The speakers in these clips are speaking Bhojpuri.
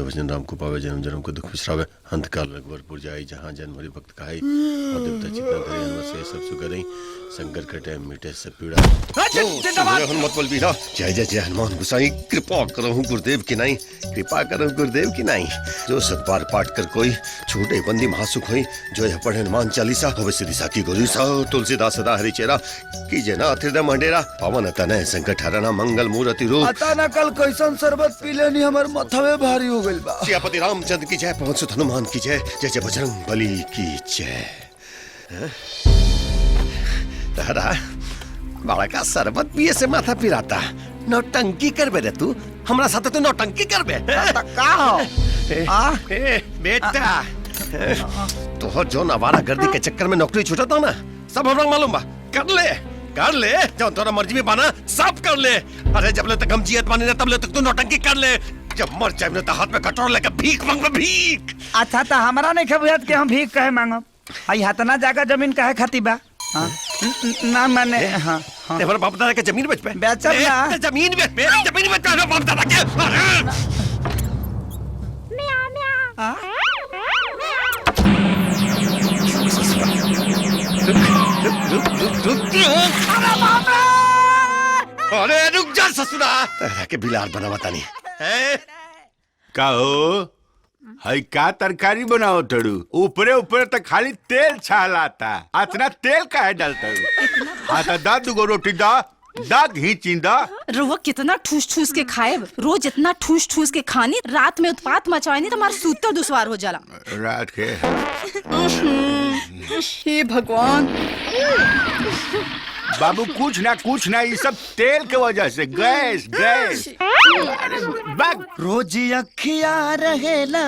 भजन राम को पावे, जन्म जन्म को दुख बिसरावे, अंत काल रघुवरपुर जाई, जहाँ जन्म हरि भक्त कहाई, और देवता चित्ता धरे हनुमत से सब सुख करई, संकट कटे मिटे सब पीड़ा। हनुमत बल बीरा, जय जय जय हनुमान गोसाई, कृपा करहु गुरुदेव की नाई, कृपा करहु गुरुदेव की नाई। जो सतबार पाठ कर कोई, छूटे बंदी महासुख होई, जो यह पढ़े हनुमान चालीसा, होवे सिद्धि साखी गौरी सा। तुलसीदास सदा हरिचेरा, कीजे नाथ हृदय मंडेरा, पवन तनय संकट हरना, मंगल मूर्ति रूप। आता न कल कैसन शरबत पी लेनी, हमर माथावे भारी हो गइल बा। सियापति रामचंद्र की जय, पवन सुत हनुमान की जय, जय जय बजरंग बली की जय। तारा बड़ा का शरबत पिए से माथा पिराता, नौटंकी करबे रे तू, हमरा साथे तू नौटंकी करबे का हो? बेटा तोहर जो नवारा गर्दी के चक्कर में नौकरी छूटता ना, सब हमरा मालूम बा। कर ले जब तोरा मर्जी में बाना सब कर ले। अरे जब ले तक हम जियत बानी ना, तब ले तक तू नौटंकी कर ले। जब मर जाए ना तो हाथ में कटोरा लेकर भीख मांगबे, भीख। अच्छा तो हमरा नहीं खबुआत के हम भीख कहे मांगब। आई हतना जाकर जमीन काहे खाती बा? ना माने हां ते हमारे बाप दादा के जमीन बेच पे बेचब ना, जमीन बेच पे, जमीन बेच पे बाप दादा के। अरे रुक जा ससुरा, तेरा के बिलार बनावता नहीं है। का हो? हई का तरकारी बनाओ तड़ू? ऊपरे ऊपरे तो खाली तेल छालाता, इतना तेल काहे डालता? हाँ तो दा दुगो रोटी दा, दा घी चिंदा। रुआ कितना ठूस ठूस के खाए, रोज इतना ठूस ठूस के खानी, रात में उत्पात मचाए नहीं तो हमारा सूतर दुश्वार हो जाला। रात के हे भगवान बाबू कुछ ना ये सब तेल के वजह से, गैस गैस। रोज अखिया रहेला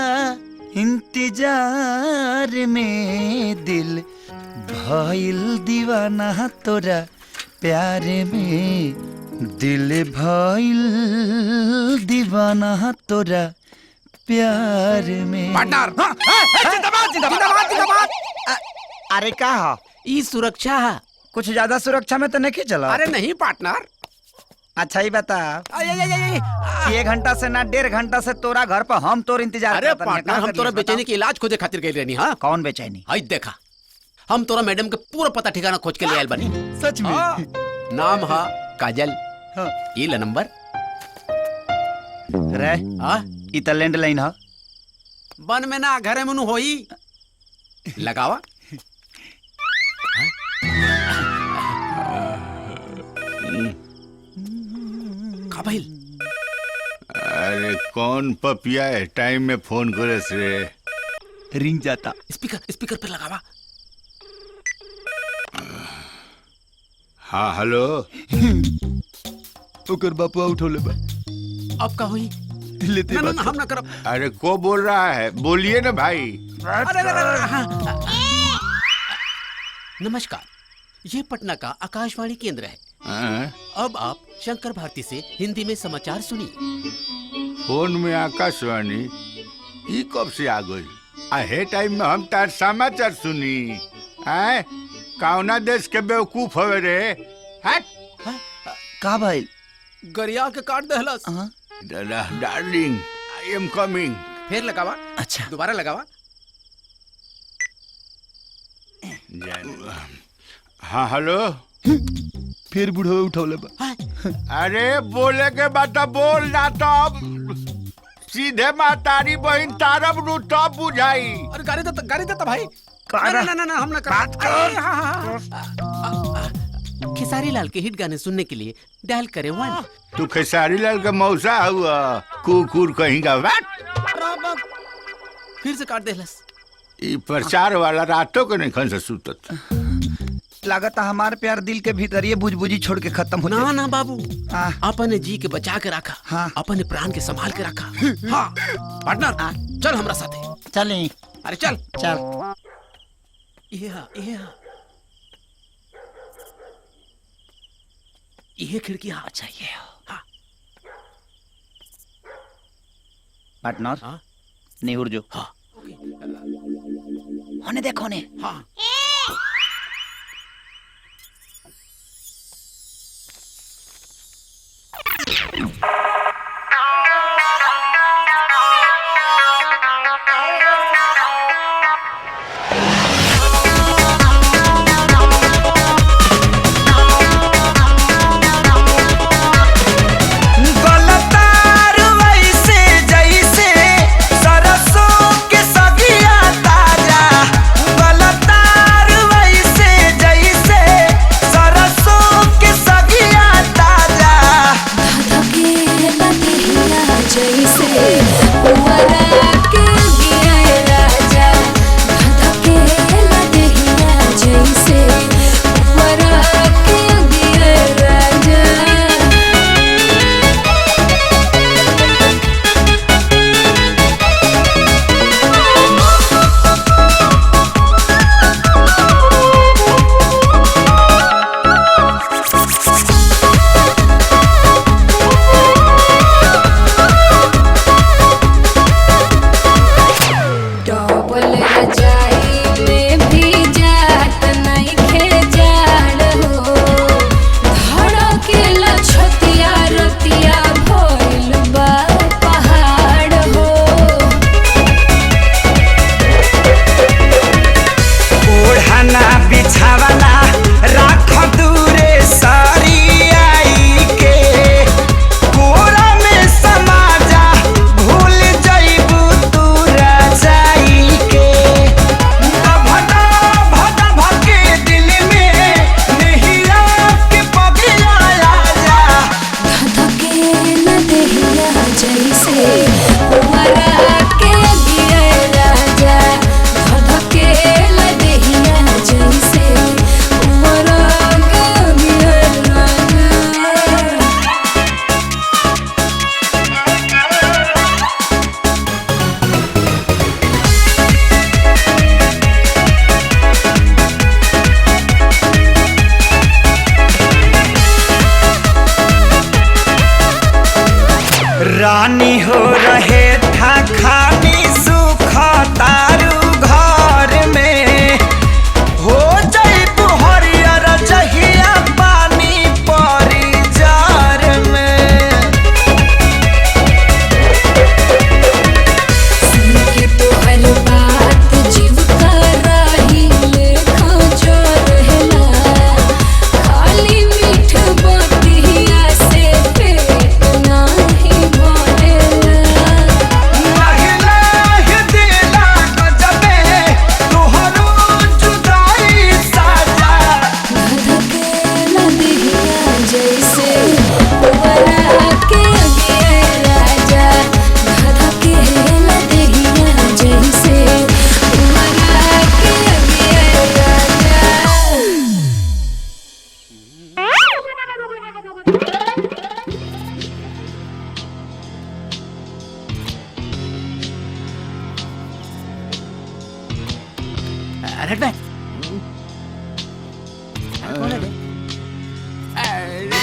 इंतजार में, दिल भइल दीवाना तोरा प्यार में, दिल भइल दीवाना तोरा प्यार में। पार्टनर जिंदाबाद। अरे का हो? ई सुरक्षा है। कुछ ज्यादा सुरक्षा में तो नहीं चला? अरे नहीं पार्टनर। अच्छा ही बता, 1 घंटा से ना 1.5 घंटा से तोरा घर पर हम तोर इंतजार अरे पार्टनर हम तोरा बेचैनी के इलाज खोजे खातिर गई रहनी। हाँ कौन बेचैनी? आई देखा, हम तोरा मैडम के पूरा पता ठिकाना खोज के ले आयल बनी। सच में? नाम हा काजल। ये ले नंबर रे। ई त लैंडलाइन ह। बन में ना घरे में होई, लगावा। का भइल? अरे कौन पपिया है टाइम में फोन करे रे? रिंग जाता। स्पीकर पे लगावा। हाँ हेलो। ओकर बापू उठो ले बा। अब का हुई? लेते ना हम ना करब। अरे को बोल रहा है? बोलिए ना भाई। अरे नमस्कार, ये पटना का आकाशवाणी केंद्र है। अब आप शंकर भारती से हिंदी में समाचार सुनिए। फोन में आकाशवाणी ई कब से आ गई? आहे टाइम में हम तार समाचार सुनी। आए कौना देश के बेवकूफ हवे रे? हट। का भाई? गरिया के काट देहलस। Darling I am coming. फिर लगावा। अच्छा दोबारा लगावा। हाँ हेलो। फिर बुढ़ो उठो ले बा। अरे बोले के बात बोल ना, तब सीधे मातारी बहन तारब नु तब बुझाई। अरे गाड़ी देता भाई। ना हम ना बात कर। खेसारी लाल के हिट गाने सुनने के लिए डायल करें 1। तू खेसारी लाल का मौसा हुआ, कुकुर कहीं का। फिर से काट देहलस। ई प्रचार वाला रातों के नहीं खन से सुतत। लागता हमार प्यार दिल के भीतर ये बुझबुझी छोड़ के खत्म हो ना ना बाबू, हाँ। अपने जी के बचा के रखा। हाँ। अपने प्राण के संभाल के रखा। हाँ पार्टनर चल हमरा साथे। चलें। अरे चल चल। ये खिड़की हाँ चाहिए। हाँ पार्टनर हाँ निहुर जो। हाँ होने देखो ने। हाँ रानी हो रहे था खानी सुख तारू घर में हो जाई हरियर जहिया पानी परी जार में सुन के तोहर बात जीव का रही लेखा जो रहला खाली मीठ बतिया से पेट नाही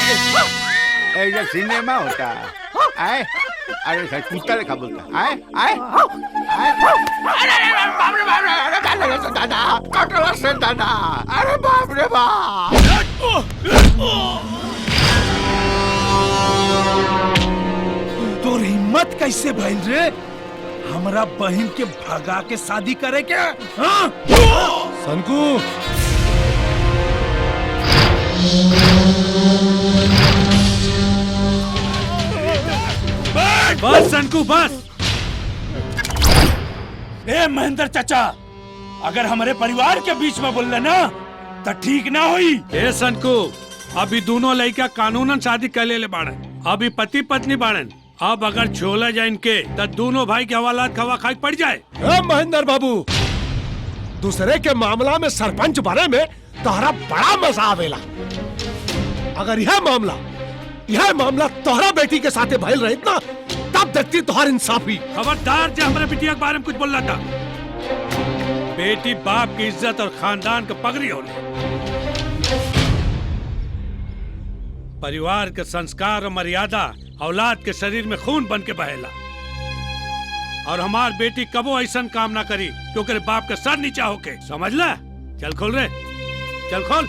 ऐसा सिनेमा होता आए अरे सर कुत्ता लेखा बोलता आए आए आए अरे बाप रे बाप अरे क्या लगा से दादा कटला से दादा अरे बाप रे बाप तोर हिम्मत कैसे भइल रे हमरा बहन के भगा के शादी करे के हाँ? सनकू बस सनकू बस। ए महेंद्र चाचा अगर हमारे परिवार के बीच में बोल ना तो ठीक ना हुई। ए सनकू अभी दोनों लड़का कानूनन शादी कर ले बाड़े अभी पति पत्नी बाड़न अब अगर छोला जाए इनके तो दोनों भाई के हवालात खवा खाई पड़ जाए। महेंद्र बाबू दूसरे के मामला में सरपंच बारे में तोहरा बड़ा मजा आवेला। अगर यह मामला तोहरा बेटी के साथे भइल रहित ना तब देखती तोहर इंसाफी। खबरदार जो हमारे बिटिया के बारे में कुछ बोल रहा था। बेटी बाप की इज्जत और खानदान का पगड़ी होने परिवार के संस्कार और मर्यादा औलाद के शरीर में खून बन के बहेला और हमार बेटी कबो ऐसा काम ना करी क्योंकि बाप के सर नीचा होके समझ ले। चल खोल रे चल खोल।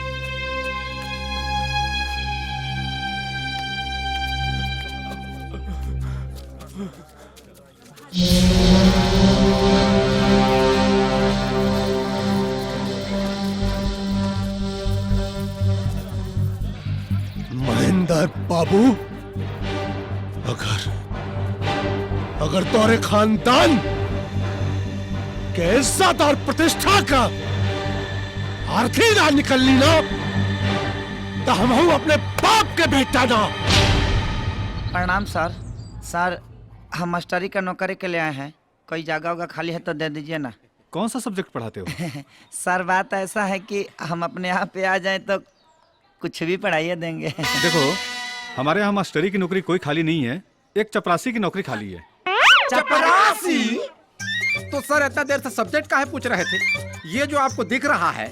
महेंद्र बाबू अगर तोरे खानदान के इज्जत और प्रतिष्ठा का आरती ना निकलनी ना तो हम अपने बाप के बेटा ना। प्रणाम सर। सर हम मास्टरी का नौकरी के लिए आए हैं, कोई जगह होगा खाली है तो दे दीजिए ना। कौन सा सब्जेक्ट पढ़ाते हो? सर बात ऐसा है कि हम अपने यहाँ पे आ जाएं तो कुछ भी पढ़ाइए देंगे। देखो, हमारे यहाँ मास्टरी की नौकरी कोई खाली नहीं है, एक चपरासी की नौकरी खाली है। चपरासी? तो सर इतना देर से सब्जेक्ट का है पूछ रहे थे। ये जो आपको दिख रहा है,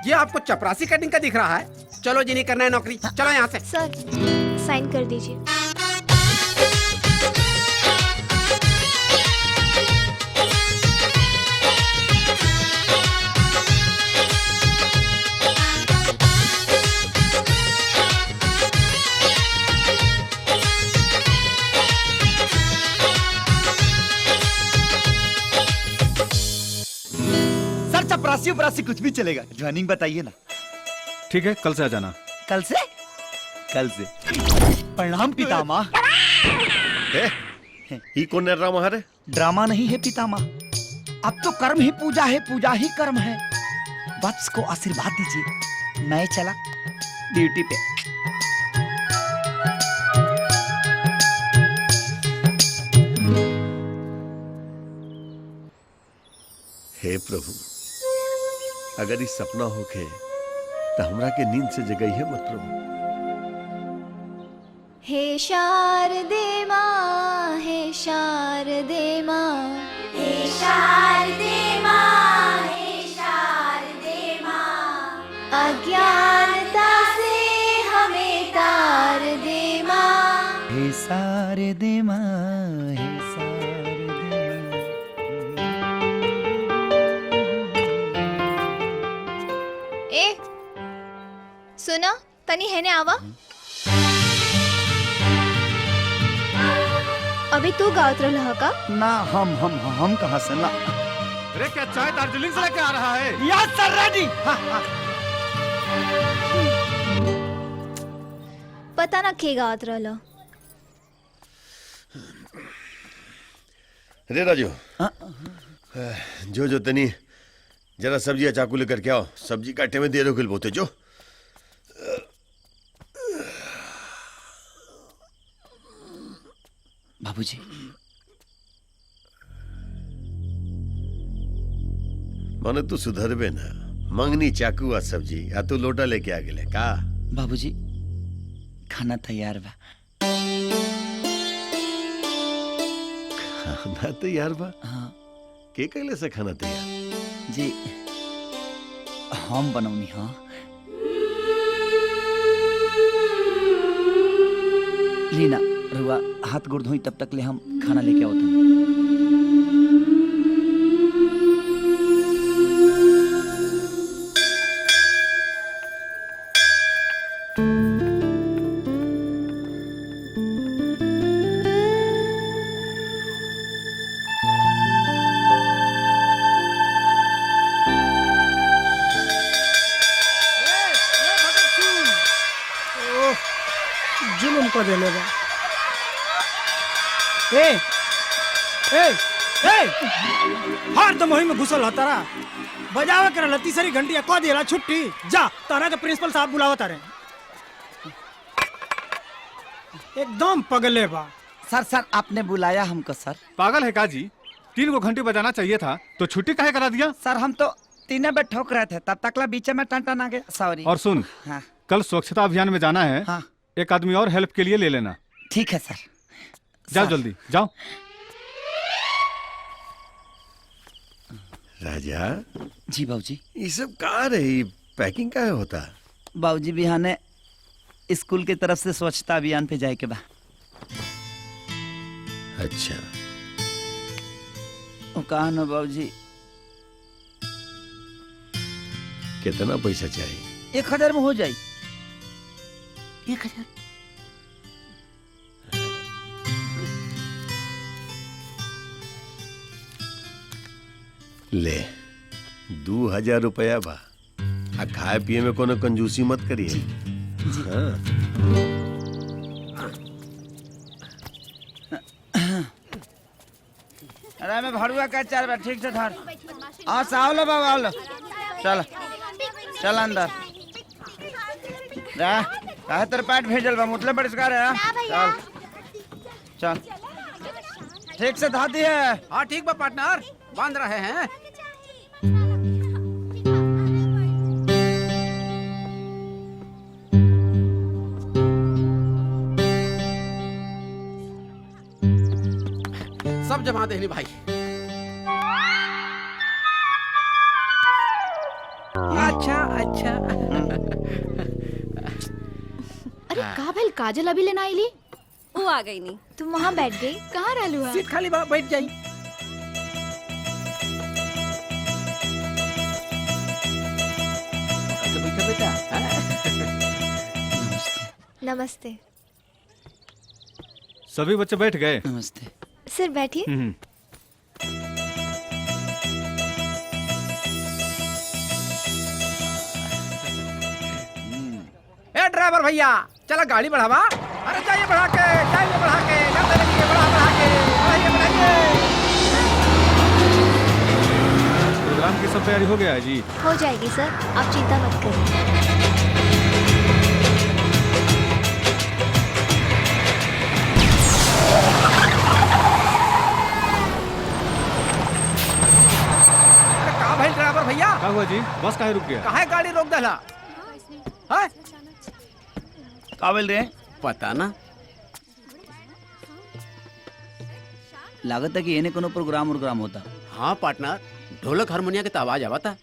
ये आपको चपरासी कटिंग का दिख रहा है। चलो जी, नहीं करना है नौकरी, चलो यहाँ से। सर साइन कर दीजिए। सर चपरासी उपरासी कुछ भी चलेगा, ज्वाइनिंग बताइए ना। ठीक है, कल से आ जाना। कल से? कल से। प्रणाम पितामह। ही कौन है ड्रामा है? ड्रामा नहीं है पितामह, अब तो कर्म ही पूजा है, पूजा ही कर्म है। वत्स को आशीर्वाद दीजिए, मैं चला ड्यूटी पे। हे प्रभु, अगर इस सपना होके तो हमरा के नींद से जगाइए मत प्रभु। हे शारदे माँ, हे शारदे माँ, हे शारदे माँ, हे शारदे माँ, अज्ञानता से हमें तार दे माँ। हे शारदे माँ, हे शारदे ए सुनो, तनी है ने आवा। अभी तू गावत रहा का? ना, हम कहाँ से ना। अरे क्या चाय दार्जिलिंग से लेके आ रहा है? यस सर, रेडी। पता ना के गावत रहा। रे राजू, जो तनी जरा सब्जी या चाकू लेकर के आओ, सब्जी काटे में देर हो गई बोते जो। बाबूजी, माने तू सुधरबे ना। मंगनी चाकू आ सब्जी या तू लोटा लेके आ गेले का? बाबूजी खाना तैयार बा। खाना तैयार बा? हाँ के कहले से खाना तैयार? जी, हम बनौनी। हाँ लीना रुआ हाथ गोड़ धोई, तब तक ले हम खाना लेके आओ। जुलुम को देने बा। हर दम वही में घुसल होता रहा, बजावे कर लती सारी घंटी को दिला छुट्टी। जा तारा के प्रिंसिपल साहब बुलावा तारे, एकदम पगले बा। सर आपने बुलाया हमको? सर पागल है का जी? 3 घंटे बजाना चाहिए था तो छुट्टी काहे करा दिया? सर हम तो 3 बजे ठोक रहे थे, तब तकला बीच में टन आ गया। सॉरी। और सुन, हाँ कल स्वच्छता अभियान में जाना है। हाँ एक आदमी और हेल्प के लिए ले लेना। ठीक है सर। जाओ जल्दी जाओ। राजा जी बाबूजी। ये सब कहाँ रही? पैकिंग का होता? बाबूजी बिहाने स्कूल की तरफ से स्वच्छता अभियान पे जाए के बा। अच्छा, वो कहा ना बाबूजी। कितना पैसा चाहिए? 1000 में हो जाए। 1000? ले 2000 रुपया बा। आ खाए पिए में कोनो कंजूसी मत करिए। हाँ। अरे मैं भरुआ का 4 बार ठीक से धर। हाँ साव लो बाबा, लो चल चल अंदर। काहे तेरे पेट भेजल बा? मुतले बरिष्कार है। चल चल ठीक से धाती है। हाँ ठीक बा पार्टनर, बांध रहे हैं। सब जमा देनी भाई। अच्छा अच्छा। अरे का भइल, काजल अभी लेना आईली? वो आ गई नहीं। तुम वहाँ बैठ गई, कहाँ रहलू है? सीट खाली बा, बैठ जाई। बेटा नमस्ते। सभी बच्चे बैठ गए? नमस्ते सर, बैठिए। ए ड्राइवर भैया, चला गाड़ी बढ़ावा। अरे जाइए बढ़ा के, जाइए बढ़ा के, जाते रहिए, बढ़ा के, बढ़ाइए बढ़ाइए। प्रोग्राम की सब तैयारी हो गया है जी? हो जाएगी सर, आप चिंता मत करिए। कहाँ भाई ड्राइवर भैया? क्या हुआ जी? बस काहे रुक गया? काहे गाड़ी रोक देला? हाँ? का बोल रहे? पता ना। लागत है कि इन्हें कोनो प्रोग्राम होता। हाँ पार्टनर, ढोलक हारमोनिया के तो आवाज आवता।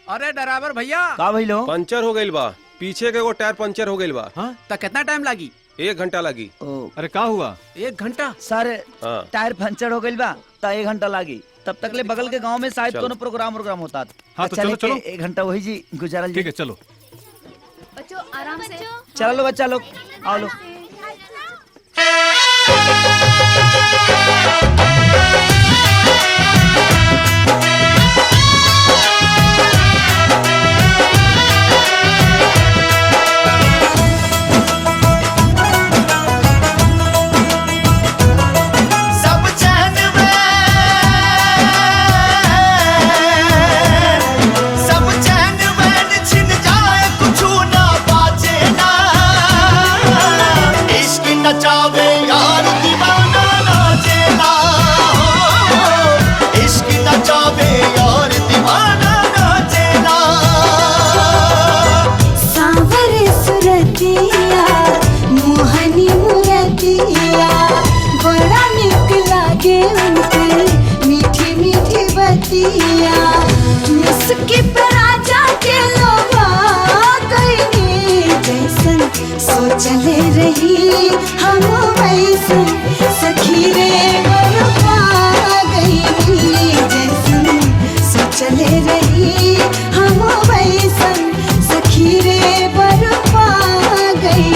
अरे ड्राइवर भैया, का भइलो? पंचर हो गइल बा, पीछे के वो टायर पंचर हो गइल बा। हाँ तो कितना टाइम लगी? 1 घंटा लगी। अरे का हुआ? 1 घंटा? सर हाँ। टायर पंचर हो गइल बा त 1 घंटा लागी। तब तक ले बगल के गांव में शायद चलो। कोनो प्रोग्राम होता। हाँ तो चलो चलो। 1 घंटा वही जी गुजारल। ठीक है चलो। बच्चों आराम से। चलो लो बच्चा लोग, आओ लो। चले रही हम वैसन सखी रे बरपा गई जैसन सोचले रही हम वैसन सखी रे बरपा गई।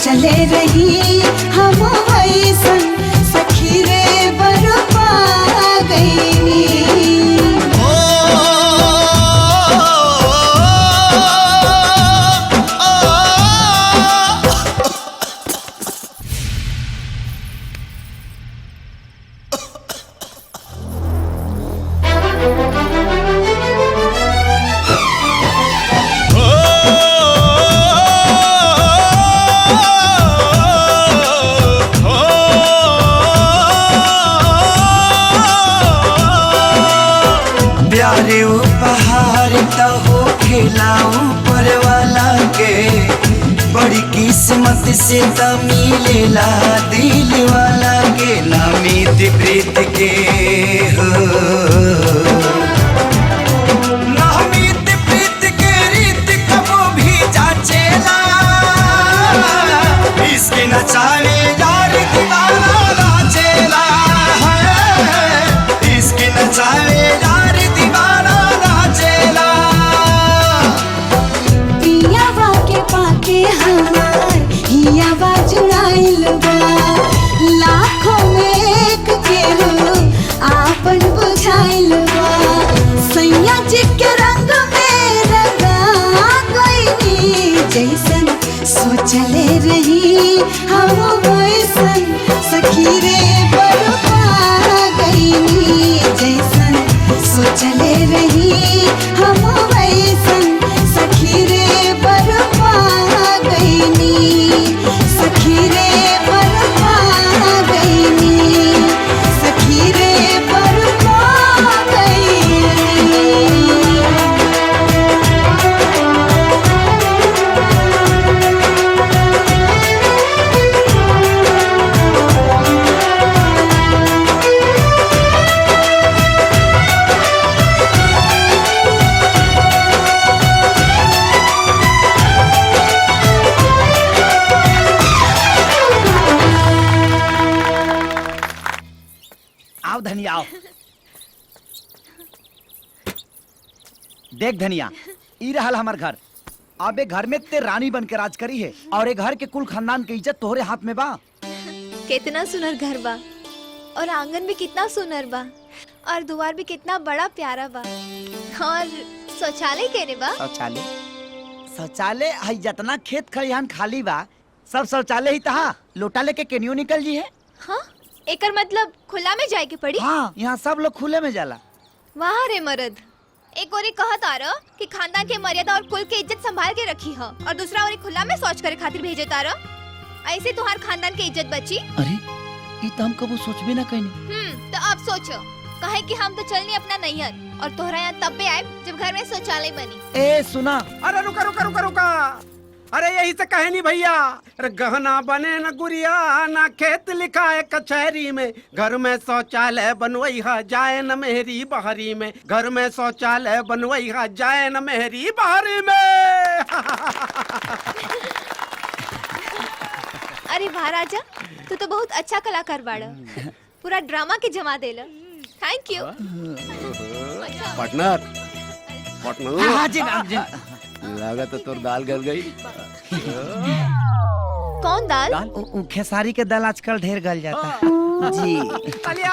चले रही हम वैसन सखी रे बरपा गई। अरे उपहार तो हो खिलाऊं ऊपर वाला के, बड़ी किस्मत से तो मिलेला दिल वाला के, नामित प्रीत के हो। नामित प्रीत के रीत कबो भी जाचेला, इसके नचावे यार दीवाना नाचेला है, इसके नचावे यार दीवाना नाचेला। पियावा के पाके हमार हियावा जुड़ाइल बा, लाखों में एक के हो आपन बुझाइल बा। सैया जी के रंग में रंगा गइनी, जैसन सोचले रही हम वैसन सखी रे बरपा गइनी, जैसन सोचले रही हम वैसन सखी रे बरपा गइनी, सखी रे बरपा गइनी, सखी रे बरपा गइनी। आओ धनिया आओ। देख धनिया, ई रहल हमर घर। अब ए घर में ते रानी बन के राज करी है, और ए घर के कुल खानदान के इज्जत तोहरे हाथ में बा। कितना सुनर घर बा, और आंगन भी कितना सुनर बा, और द्वार भी कितना बड़ा प्यारा बा, और शौचालय केने बा। शौचालय शौचालय हई जितना खेत खलिहान खाली बा, सब शौचालय ही तहा। लोटा लेके केनियो निकल जी है। हाँ, एकर मतलब खुला में जाए के पड़ी। हाँ, यहाँ सब लोग खुले में जाला। वाह रे मर्द, एक ओरी कहत आरो कि खानदान के मर्यादा और कुल के इज्जत संभाल के रखी हो, और दूसरा ओरी खुला में शौच करे खातिर भेजे तारो। ऐसे तुम्हार खानदान के इज्जत बची। अरे ये तो हम कबू सोच भी ना कहीं। तो अब सोचो, कहे कि हम तो चलनी अपना नैहर, और तोहरा यहाँ तब भी आए जब घर में शौचालय बनी। ए सुना, अरे रुका रुका रुका रुका, अरे यही से कहे नहीं भैया। अरे गहना बने न गुड़िया, ना खेत लिखा है कचहरी में, घर में शौचालय बनवैहा जाए न मेहरी बहरी में, घर में शौचालय बनवैहा जाए न मेहरी बहरी में। अरे वाह राजा, तू तो बहुत अच्छा कलाकार बाड़ा, पूरा ड्रामा के जमा देला। Thank you. Partner partner. हाँ जी मैम जी। लगा तो तोर दाल गल गई। कौन दाल? खेसारी के दाल आजकल ढेर गल जाता है जी। अलिया